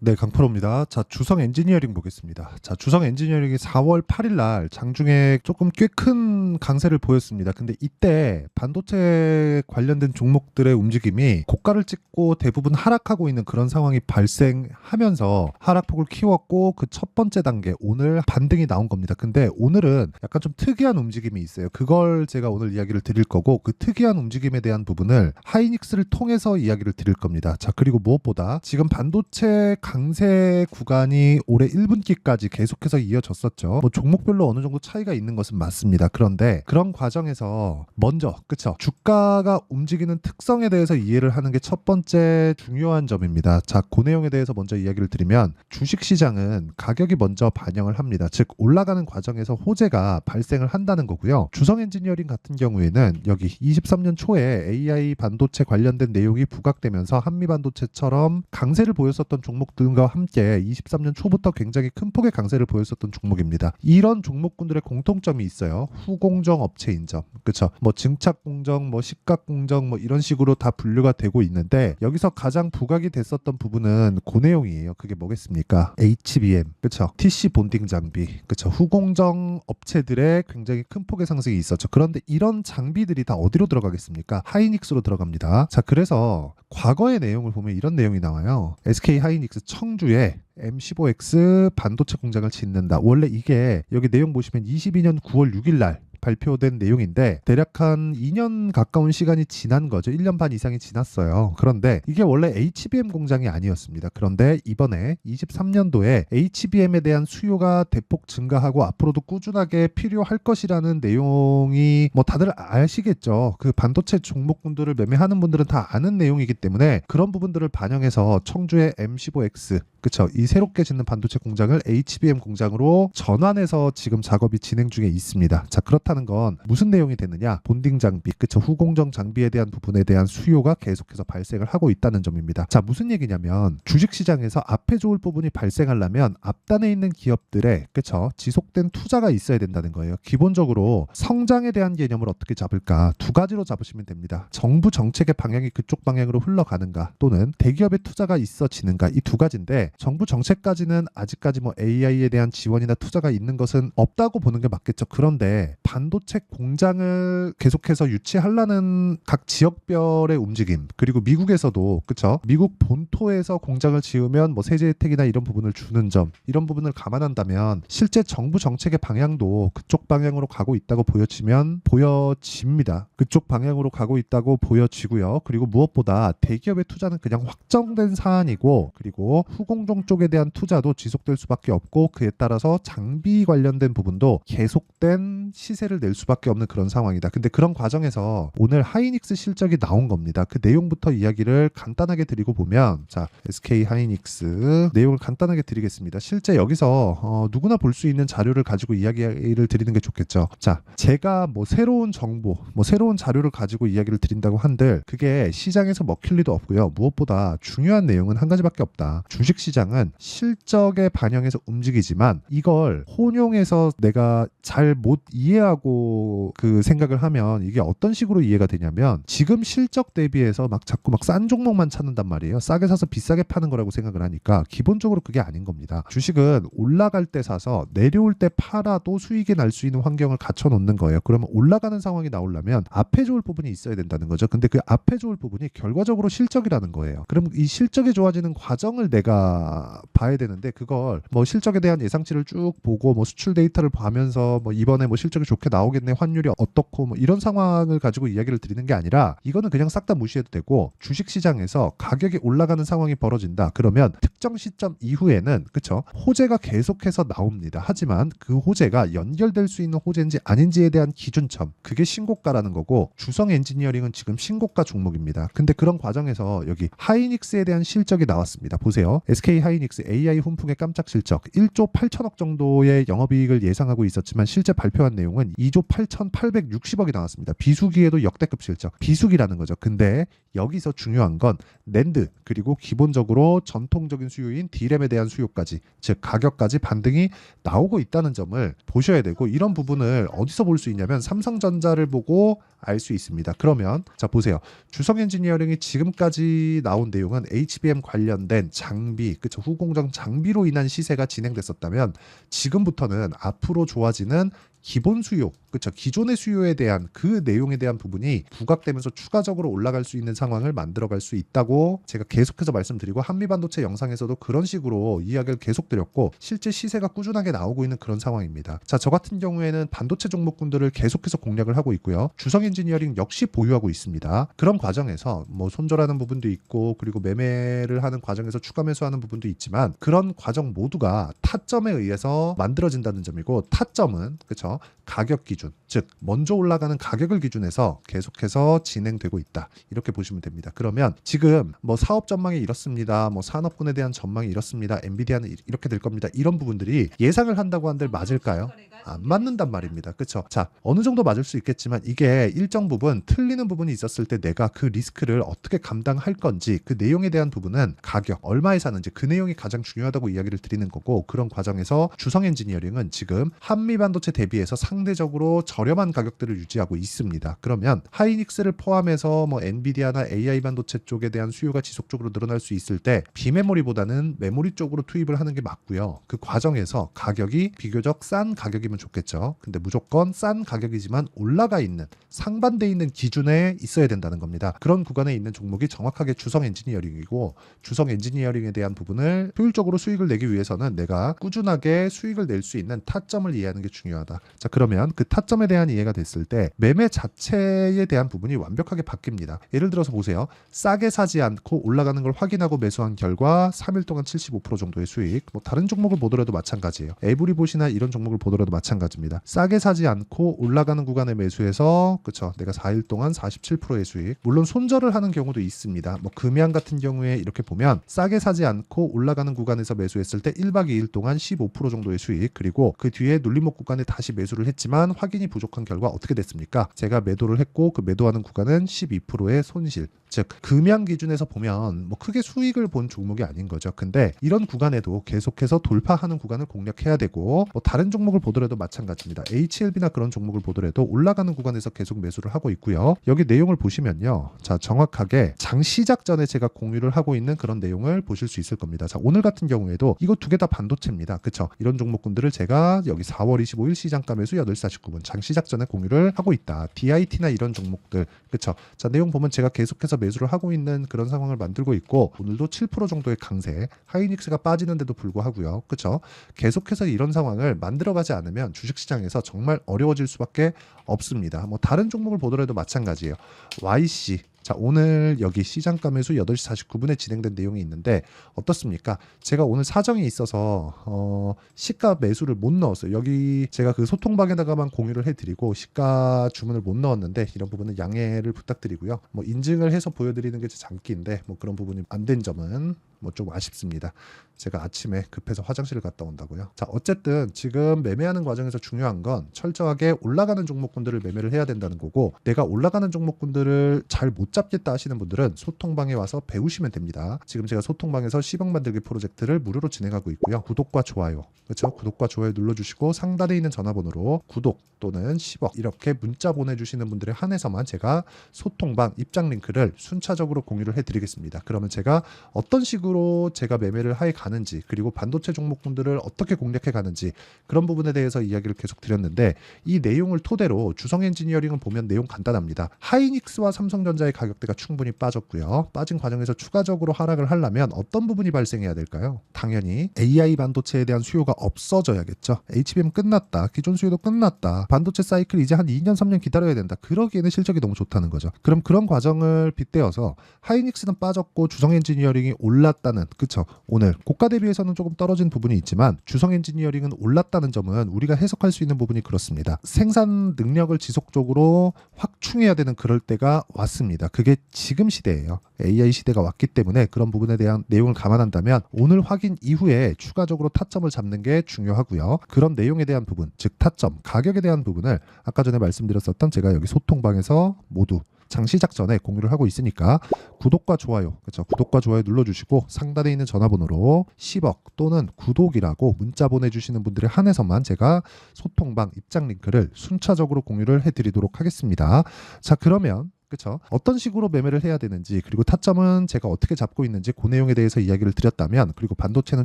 네, 강프로입니다. 자, 주성 엔지니어링 보겠습니다. 자, 주성 엔지니어링이 4월 8일 날 장중에 조금 꽤 큰 강세를 보였습니다. 근데 이때 반도체 관련된 종목들의 움직임이 고가를 찍고 대부분 하락하고 있는 그런 상황이 발생하면서 하락폭을 키웠고 그 첫 번째 단계, 오늘 반등이 나온 겁니다. 근데 오늘은 약간 좀 특이한 움직임이 있어요. 그걸 제가 오늘 이야기를 드릴 거고 그 특이한 움직임에 대한 부분을 하이닉스를 통해서 이야기를 드릴 겁니다. 자, 그리고 무엇보다 지금 반도체 강세 구간이 올해 1분기까지 계속해서 이어졌었죠. 뭐 종목별로 어느 정도 차이가 있는 것은 맞습니다. 그런데 그런 과정에서 먼저 그쵸, 주가가 움직이는 특성에 대해서 이해를 하는 게 첫 번째 중요한 점입니다. 자, 그 내용에 대해서 먼저 이야기를 드리면 주식시장은 가격이 먼저 반영을 합니다. 즉 올라가는 과정에서 호재가 발생을 한다는 거고요. 주성 엔지니어링 같은 경우에는 여기 23년 초에 AI 반도체 관련된 내용이 부각되면서 한미반도체처럼 강세를 보였었던 종목들과 함께 23년 초부터 굉장히 큰 폭의 강세를 보였었던 종목입니다. 이런 종목군들의 공통점이 있어요. 후공정 업체인 점. 그쵸? 뭐 증착공정, 뭐 식각공정 뭐 이런 식으로 다 분류가 되고 있는데 여기서 가장 부각이 됐었던 부분은 그 내용이에요. 그게 뭐겠습니까? HBM. 그쵸? TC 본딩 장비. 그쵸? 후공정 업체들의 굉장히 큰 폭의 상승이 있었죠. 그런데 이런 장비들이 다 어디로 들어가겠습니까? 하이닉스로 들어갑니다. 자, 그래서 과거의 내용을 보면 이런 내용이 나와요. SK 하이닉스 청주에 M15X 반도체 공장을 짓는다. 원래 이게 여기 내용 보시면 22년 9월 6일 날 발표된 내용인데 대략 한 2년 가까운 시간이 지난 거죠. 1년 반 이상이 지났어요. 그런데 이게 원래 HBM 공장이 아니었습니다. 그런데 이번에 23년도에 HBM에 대한 수요가 대폭 증가하고 앞으로도 꾸준하게 필요할 것이라는 내용이 뭐 다들 아시겠죠. 그 반도체 종목군들을 매매하는 분들은 다 아는 내용이기 때문에 그런 부분들을 반영해서 청주의 M15X 그쵸, 이 새롭게 짓는 반도체 공장을 HBM 공장으로 전환해서 지금 작업이 진행 중에 있습니다. 자, 그렇다는 건 무슨 내용이 되느냐? 본딩 장비, 그쵸, 후공정 장비에 대한 부분에 대한 수요가 계속해서 발생을 하고 있다는 점입니다. 자, 무슨 얘기냐면 주식시장에서 앞에 좋을 부분이 발생하려면 앞단에 있는 기업들의 그쵸, 지속된 투자가 있어야 된다는 거예요. 기본적으로 성장에 대한 개념을 어떻게 잡을까? 두 가지로 잡으시면 됩니다. 정부 정책의 방향이 그쪽 방향으로 흘러가는가 또는 대기업의 투자가 있어지는가, 이 두 가지인데 정부 정책까지는 아직까지 뭐 AI에 대한 지원이나 투자가 있는 것은 없다고 보는 게 맞겠죠. 그런데 반도체 공장을 계속해서 유치하려는 각 지역별의 움직임, 그리고 미국에서도 그쵸, 미국 본토에서 공장을 지으면 뭐 세제 혜택이나 이런 부분을 주는 점, 이런 부분을 감안한다면 실제 정부 정책의 방향도 그쪽 방향으로 가고 있다고 보여집니다. 그쪽 방향으로 가고 있다고 보여지고요. 그리고 무엇보다 대기업의 투자는 그냥 확정된 사안이고, 그리고 후공정 쪽에 대한 투자도 지속될 수밖에 없고, 그에 따라서 장비 관련된 부분도 계속된 시세를 낼 수밖에 없는 그런 상황이다. 근데 그런 과정에서 오늘 하이닉스 실적이 나온 겁니다. 그 내용부터 이야기를 간단하게 드리고 보면, 자, SK 하이닉스 내용을 간단하게 드리겠습니다. 실제 여기서 누구나 볼 수 있는 자료를 가지고 이야기를 드리는 게 좋겠죠. 자, 제가 뭐 새로운 정보, 뭐 새로운 자료를 가지고 이야기를 드린다고 한들 그게 시장에서 먹힐 리도 없고요. 무엇보다 중요한 내용은 한 가지밖에 없다. 주식시장은 실적에 반영해서 움직이지만 이걸 혼용해서 내가 잘 못 이해하고 그 생각을 하면 이게 어떤 식으로 이해가 되냐면 지금 실적 대비해서 막 자꾸 막 싼 종목만 찾는단 말이에요. 싸게 사서 비싸게 파는 거라고 생각을 하니까 기본적으로 그게 아닌 겁니다. 주식은 올라갈 때 사서 내려올 때 팔아도 수익이 날 수 있는 환경을 갖춰 놓는 거예요. 그러면 올라가는 상황이 나오려면 앞에 좋을 부분이 있어야 된다는 거죠. 근데 그 앞에 좋을 부분이 결과적으로 실적이라는 거예요. 그럼 이 실적이 좋아지는 과정을 내가 봐야 되는데 그걸 뭐 실적에 대한 예상치를 쭉 보고 뭐 수출 데이터를 보면서 뭐 이번에 뭐 실적이 좋게 나오겠네, 환율이 어떻고 뭐 이런 상황을 가지고 이야기를 드리는 게 아니라 이거는 그냥 싹 다 무시해도 되고, 주식시장에서 가격이 올라가는 상황이 벌어진다. 그러면 특정 시점 이후에는 그쵸, 호재가 계속해서 나옵니다. 하지만 그 호재가 연결될 수 있는 호재인지 아닌지에 대한 기준점, 그게 신고가라는 거고, 주성 엔지니어링은 지금 신고가 종목입니다. 근데 그런 과정에서 여기 하이닉스에 대한 실적이 나왔습니다. 보세요. SK 하이닉스 AI 훈풍의 깜짝 실적 1조 8천억 정도의 영업이익을 예상하고 있었지만 실제 발표한 내용은 2조 8,860억이 나왔습니다. 비수기에도 역대급 실적, 비수기라는 거죠. 근데 여기서 중요한 건 낸드, 그리고 기본적으로 전통적인 대표적인 수요인 D램에 대한 수요까지, 즉 가격까지 반등이 나오고 있다는 점을 보셔야 되고, 이런 부분을 어디서 볼 수 있냐면 삼성전자를 보고 알 수 있습니다. 그러면 자 보세요. 주성 엔지니어링이 지금까지 나온 내용은 HBM 관련된 장비, 그쵸, 후공정 장비로 인한 시세가 진행됐었다면, 지금부터는 앞으로 좋아지는 기본 수요, 그쵸, 기존의 수요에 대한 그 내용에 대한 부분이 부각되면서 추가적으로 올라갈 수 있는 상황을 만들어갈 수 있다고 제가 계속해서 말씀드리고, 한미반도체 영상에서도 그런 식으로 이야기를 계속 드렸고, 실제 시세가 꾸준하게 나오고 있는 그런 상황입니다. 자, 저 같은 경우에는 반도체 종목군들을 계속해서 공략을 하고 있고요. 주성 엔지니어링 역시 보유하고 있습니다. 그런 과정에서 뭐 손절하는 부분도 있고, 그리고 매매를 하는 과정에서 추가 매수하는 부분도 있지만, 그런 과정 모두가 타점에 의해서 만들어진다는 점이고, 타점은 그쵸, 가격 기준, 즉 먼저 올라가는 가격을 기준해서 계속해서 진행되고 있다, 이렇게 보시면 됩니다. 그러면 지금 뭐 사업 전망이 이렇습니다, 뭐 산업군에 대한 전망이 이렇습니다, 엔비디아는 이렇게 될 겁니다, 이런 부분들이 예상을 한다고 한들 맞을까요? 안 맞는단 말입니다. 그쵸? 자, 어느 정도 맞을 수 있겠지만, 이게 일정 부분 틀리는 부분이 있었을 때 내가 그 리스크를 어떻게 감당할 건지, 그 내용에 대한 부분은 가격, 얼마에 사는지, 그 내용이 가장 중요하다고 이야기를 드리는 거고, 그런 과정에서 주성 엔지니어링은 지금 한미 반도체 대비해서 상대적으로 저렴한 가격들을 유지하고 있습니다. 그러면 하이닉스를 포함해서 뭐 엔비디아나 AI 반도체 쪽에 대한 수요가 지속적으로 늘어날 수 있을 때, 비메모리보다는 메모리 쪽으로 투입을 하는 게 맞고요. 그 과정에서 가격이 비교적 싼 가격이면 좋겠죠. 근데 무조건 싼 가격이지만 올라가 있는, 상반돼 있는 기준에 있어야 된다는 겁니다. 그런 구간에 있는 종목이 정확하게 주성 엔지니어링이고, 주성 엔지니어링에 대한 부분을 효율적으로 수익을 내기 위해서는 내가 꾸준하게 수익을 낼 수 있는 타점을 이해하는 게 중요하다. 자, 그러면 그 타점에 대한 이해가 됐을 때 매매 자체에 대한 부분이 완벽하게 바뀝니다. 예를 들어서 보세요. 싸게 사지 않고 올라가는 걸 확인하고 매수한 결과 3일 동안 75% 정도의 수익. 뭐 다른 종목을 보더라도 마찬가지예요. 에브리봇이나 이런 종목을 보더라도 마찬가지입니다. 싸게 사지 않고 올라가는 구간에 매수해서, 그쵸, 내가 4일 동안 47%의 수익. 물론 손절을 하는 경우도 있습니다. 뭐 금양 같은 경우에 이렇게 보면 싸게 사지 않고 올라가는 구간에서 매수했을 때 1박 2일 동안 15% 정도의 수익, 그리고 그 뒤에 눌림목 구간에 다시 매수를 했지만 확인이 부족한 결과 어떻게 됐습니까? 제가 매도를 했고, 그 매도하는 구간은 12%의 손실. 즉 금양 기준에서 보면 뭐 크게 수익을 본 종목이 아닌 거죠. 근데 이런 구간에도 계속해서 돌파하는 구간을 공략해야 되고, 뭐 다른 종목을 보더라도 마찬가지입니다. HLB나 그런 종목을 보더라도 올라가는 구간에서 계속 매수를 하고 있고요. 여기 내용을 보시면요, 자 정확하게 장 시작 전에 제가 공유를 하고 있는 그런 내용을 보실 수 있을 겁니다. 자, 오늘 같은 경우에도 이거 두 개 다 반도체입니다. 그쵸? 이런 종목군들을 제가 여기 4월 25일 시장가 매수 8시 49분 장 시작 전에 공유를 하고 있다. DIT나 이런 종목들, 그쵸? 자, 내용 보면 제가 계속해서 매수를 하고 있는 그런 상황을 만들고 있고, 오늘도 7% 정도의 강세, 하이닉스가 빠지는데도 불구하고요. 그쵸? 계속해서 이런 상황을 만들어가지 않으면 주식시장에서 정말 어려워질 수밖에 없습니다. 뭐 다른 종목을 보더라도 마찬가지예요. YC, 자, 오늘 여기 시장가 매수 8시 49분에 진행된 내용이 있는데 어떻습니까? 제가 오늘 사정이 있어서 시가 매수를 못 넣었어요. 여기 제가 그 소통방에다가만 공유를 해드리고 시가 주문을 못 넣었는데, 이런 부분은 양해를 부탁드리고요. 뭐 인증을 해서 보여드리는 게 제 장기인데, 뭐 그런 부분이 안 된 점은 뭐 좀 아쉽습니다. 제가 아침에 급해서 화장실을 갔다 온다고요. 자, 어쨌든 지금 매매하는 과정에서 중요한 건 철저하게 올라가는 종목군들을 매매를 해야 된다는 거고, 내가 올라가는 종목군들을 잘 못 잡겠다 하시는 분들은 소통방에 와서 배우시면 됩니다. 지금 제가 소통방에서 10억 만들기 프로젝트를 무료로 진행하고 있고요. 구독과 좋아요, 그렇죠? 구독과 좋아요 눌러주시고 상단에 있는 전화번호로 구독 또는 10억 이렇게 문자 보내주시는 분들에 한해서만 제가 소통방 입장 링크를 순차적으로 공유를 해드리겠습니다. 그러면 제가 어떤 식으로 제가 매매를 해 가는지, 그리고 반도체 종목군들을 어떻게 공략해 가는지, 그런 부분에 대해서 이야기를 계속 드렸는데, 이 내용을 토대로 주성 엔지니어링을 보면 내용 간단합니다. 하이닉스와 삼성전자의 가격대가 충분히 빠졌고요. 빠진 과정에서 추가적으로 하락을 하려면 어떤 부분이 발생해야 될까요? 당연히 AI 반도체에 대한 수요가 없어져야겠죠. HBM 끝났다, 기존 수요도 끝났다, 반도체 사이클 이제 한 2년 3년 기다려야 된다. 그러기에는 실적이 너무 좋다는 거죠. 그럼 그런 과정을 빗대어서 하이닉스는 빠졌고 주성 엔지니어링이 올랐다는, 그쵸? 오늘 고가 대비해서는 조금 떨어진 부분이 있지만 주성 엔지니어링은 올랐다는 점은 우리가 해석할 수 있는 부분이 그렇습니다. 생산 능력을 지속적으로 확충해야 되는 그럴 때가 왔습니다. 그게 지금 시대예요. AI 시대가 왔기 때문에 그런 부분에 대한 내용을 감안한다면 오늘 확인 이후에 추가적으로 타점을 잡는 게 중요하고요. 그런 내용에 대한 부분, 즉 타점, 가격에 대한 부분을 아까 전에 말씀드렸었던 제가 여기 소통방에서 모두 장 시작 전에 공유를 하고 있으니까 구독과 좋아요, 그렇죠? 구독과 좋아요 눌러주시고 상단에 있는 전화번호로 10억 또는 구독이라고 문자 보내주시는 분들에 한해서만 제가 소통방 입장 링크를 순차적으로 공유를 해드리도록 하겠습니다. 자, 그러면 그렇죠. 어떤 식으로 매매를 해야 되는지, 그리고 타점은 제가 어떻게 잡고 있는지 그 내용에 대해서 이야기를 드렸다면, 그리고 반도체는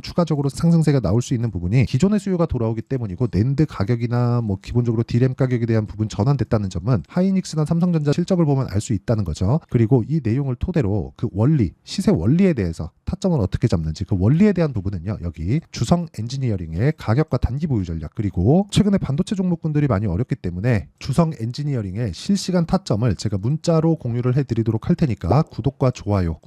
추가적으로 상승세가 나올 수 있는 부분이 기존의 수요가 돌아오기 때문이고, 낸드 가격이나 뭐 기본적으로 D램 가격에 대한 부분 전환됐다는 점은 하이닉스나 삼성전자 실적을 보면 알 수 있다는 거죠. 그리고 이 내용을 토대로 그 원리, 시세 원리에 대해서 타점을 어떻게 잡는지 그 원리에 대한 부분은요, 여기 주성 엔지니어링의 가격과 단기 보유 전략, 그리고 최근에 반도체 종목군들이 많이 어렵기 때문에 주성 엔지니어링의 실시간 타점을 제가 문자로 공유를 해드리도록 할 테니까 구독과 좋아요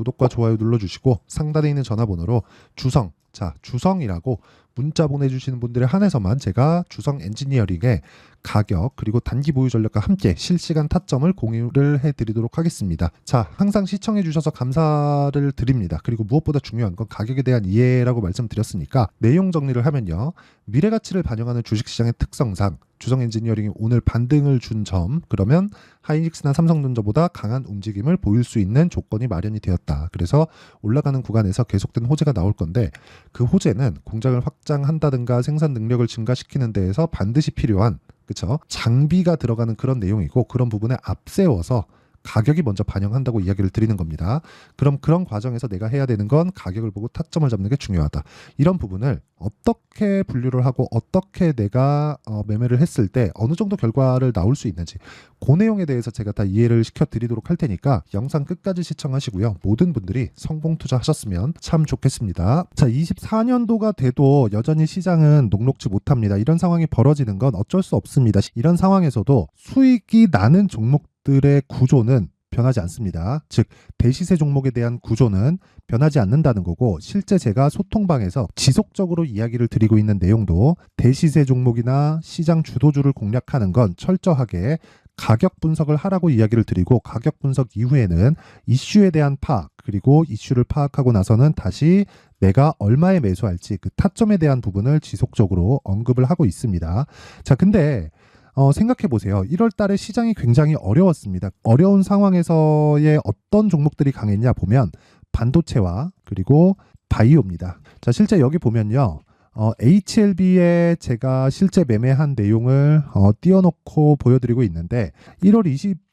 눌러주시고 상단에 있는 전화번호로 주성, 자, 주성이라고 문자 보내주시는 분들에 한해서만 제가 주성 엔지니어링의 가격 그리고 단기 보유 전략과 함께 실시간 타점을 공유를 해드리도록 하겠습니다. 자, 항상 시청해주셔서 감사를 드립니다. 그리고 무엇보다 중요한 건 가격에 대한 이해라고 말씀드렸으니까 내용 정리를 하면요, 미래가치를 반영하는 주식시장의 특성상 주성 엔지니어링이 오늘 반등을 준 점, 그러면 하이닉스나 삼성전자보다 강한 움직임을 보일 수 있는 조건이 마련이 되었다. 그래서 올라가는 구간에서 계속된 호재가 나올 건데, 그 호재는 공장을 확장한다든가 생산 능력을 증가시키는 데에서 반드시 필요한, 그렇죠, 장비가 들어가는 그런 내용이고, 그런 부분에 앞세워서 가격이 먼저 반영한다고 이야기를 드리는 겁니다. 그럼 그런 과정에서 내가 해야 되는 건 가격을 보고 타점을 잡는 게 중요하다. 이런 부분을 어떻게 분류를 하고 어떻게 내가 매매를 했을 때 어느 정도 결과를 나올 수 있는지, 그 내용에 대해서 제가 다 이해를 시켜드리도록 할 테니까 영상 끝까지 시청하시고요. 모든 분들이 성공 투자하셨으면 참 좋겠습니다. 자, 24년도가 돼도 여전히 시장은 녹록지 못합니다. 이런 상황이 벌어지는 건 어쩔 수 없습니다. 이런 상황에서도 수익이 나는 종목들의 구조는 변하지 않습니다. 즉, 대시세 종목에 대한 구조는 변하지 않는다는 거고, 실제 제가 소통방에서 지속적으로 이야기를 드리고 있는 내용도 대시세 종목이나 시장 주도주를 공략하는 건 철저하게 가격 분석을 하라고 이야기를 드리고, 가격 분석 이후에는 이슈에 대한 파악, 그리고 이슈를 파악하고 나서는 다시 내가 얼마에 매수할지 그 타점에 대한 부분을 지속적으로 언급을 하고 있습니다. 자, 근데 생각해 보세요. 1월 달에 시장이 굉장히 어려웠습니다. 어려운 상황에서의 어떤 종목들이 강했냐 보면 반도체와 그리고 바이오입니다. 자, 실제 여기 보면요, HLB에 제가 실제 매매한 내용을 띄워놓고 보여드리고 있는데, 1월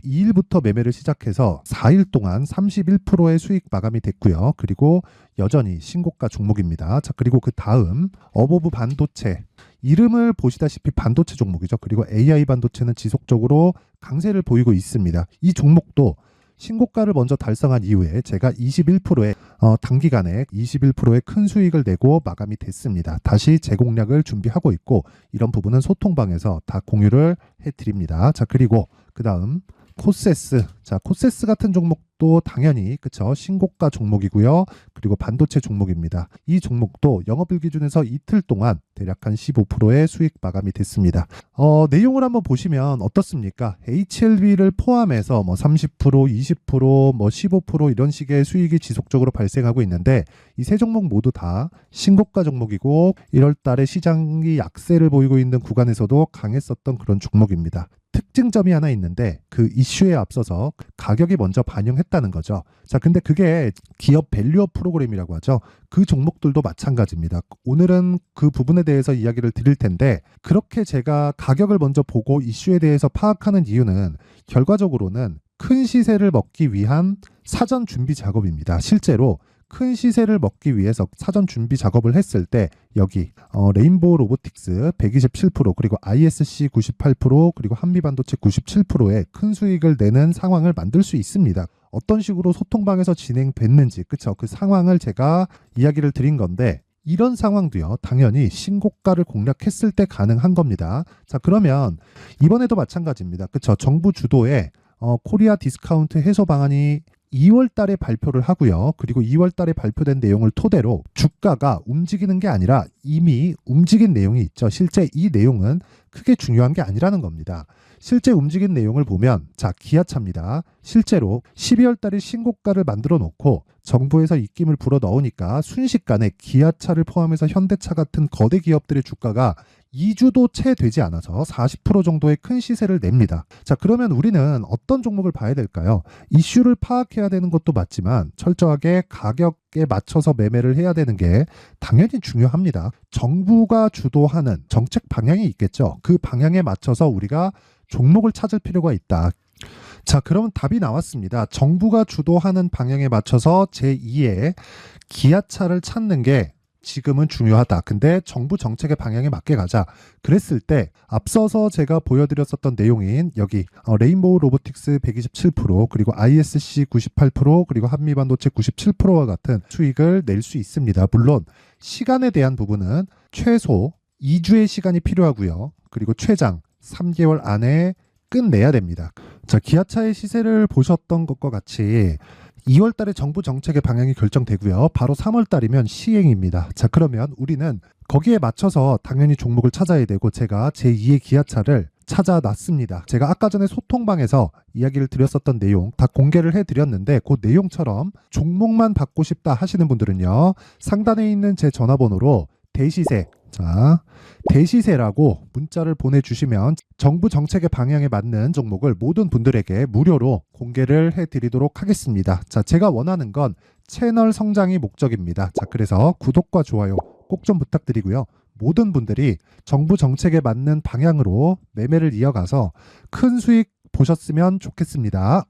22일부터 매매를 시작해서 4일 동안 31%의 수익 마감이 됐고요. 그리고 여전히 신고가 종목입니다. 자, 그리고 그 다음 어보브 반도체, 이름을 보시다시피 반도체 종목이죠. 그리고 AI 반도체는 지속적으로 강세를 보이고 있습니다. 이 종목도 신고가를 먼저 달성한 이후에 제가 21%의 단기간에 21%의 큰 수익을 내고 마감이 됐습니다. 다시 재공략을 준비하고 있고, 이런 부분은 소통방에서 다 공유를 해드립니다. 자, 그리고 그 다음 코세스. 자, 코세스 같은 종목도 당연히 그쵸, 신고가 종목이고요. 그리고 반도체 종목입니다. 이 종목도 영업일 기준에서 이틀 동안 대략 한 15%의 수익 마감이 됐습니다. 내용을 한번 보시면 어떻습니까? HLB를 포함해서 뭐 30%, 20%, 뭐 15% 이런 식의 수익이 지속적으로 발생하고 있는데, 이 세 종목 모두 다 신고가 종목이고 1월 달에 시장이 약세를 보이고 있는 구간에서도 강했었던 그런 종목입니다. 특징점이 하나 있는데, 그 이슈에 앞서서 가격이 먼저 반영했다는 거죠. 자, 근데 그게 기업 밸류업 프로그램이라고 하죠. 그 종목들도 마찬가지입니다. 오늘은 그 부분에 대해서 이야기를 드릴 텐데, 그렇게 제가 가격을 먼저 보고 이슈에 대해서 파악하는 이유는 결과적으로는 큰 시세를 먹기 위한 사전 준비 작업입니다. 실제로 큰 시세를 먹기 위해서 사전 준비 작업을 했을 때 여기 레인보우 로보틱스 127%, 그리고 ISC 98%, 그리고 한미반도체 97%의 큰 수익을 내는 상황을 만들 수 있습니다. 어떤 식으로 소통방에서 진행됐는지, 그쵸, 그 상황을 제가 이야기를 드린 건데, 이런 상황도요, 당연히 신고가를 공략했을 때 가능한 겁니다. 자, 그러면 이번에도 마찬가지입니다. 그쵸, 정부 주도의 코리아 디스카운트 해소 방안이 2월 달에 발표를 하고요. 그리고 2월 달에 발표된 내용을 토대로 주가가 움직이는 게 아니라 이미 움직인 내용이 있죠. 실제 이 내용은 크게 중요한 게 아니라는 겁니다. 실제 움직인 내용을 보면 자, 기아차입니다. 실제로 12월 달에 신고가를 만들어 놓고 정부에서 입김을 불어 넣으니까 순식간에 기아차를 포함해서 현대차 같은 거대 기업들의 주가가 2주도 채 되지 않아서 40% 정도의 큰 시세를 냅니다. 자, 그러면 우리는 어떤 종목을 봐야 될까요? 이슈를 파악해야 되는 것도 맞지만 철저하게 가격에 맞춰서 매매를 해야 되는 게 당연히 중요합니다. 정부가 주도하는 정책 방향이 있겠죠. 그 방향에 맞춰서 우리가 종목을 찾을 필요가 있다. 자, 그러면 답이 나왔습니다. 정부가 주도하는 방향에 맞춰서 제2의 기아차를 찾는 게 지금은 중요하다. 근데 정부 정책의 방향에 맞게 가자. 그랬을 때 앞서서 제가 보여드렸었던 내용인 여기 레인보우 로보틱스 127% 그리고 ISC 98% 그리고 한미반도체 97%와 같은 수익을 낼 수 있습니다. 물론 시간에 대한 부분은 최소 2주의 시간이 필요하고요. 그리고 최장 3개월 안에 끝내야 됩니다. 자, 기아차의 시세를 보셨던 것과 같이 2월 달에 정부 정책의 방향이 결정되고요. 바로 3월 달이면 시행입니다. 자, 그러면 우리는 거기에 맞춰서 당연히 종목을 찾아야 되고 제가 제2의 기아차를 찾아놨습니다. 제가 아까 전에 소통방에서 이야기를 드렸었던 내용 다 공개를 해드렸는데 그 내용처럼 종목만 받고 싶다 하시는 분들은요. 상단에 있는 제 전화번호로 대시세, 자, 대시세라고 문자를 보내주시면 정부 정책의 방향에 맞는 종목을 모든 분들에게 무료로 공개를 해드리도록 하겠습니다. 자, 제가 원하는 건 채널 성장이 목적입니다. 자, 그래서 구독과 좋아요 꼭 좀 부탁드리고요. 모든 분들이 정부 정책에 맞는 방향으로 매매를 이어가서 큰 수익 보셨으면 좋겠습니다.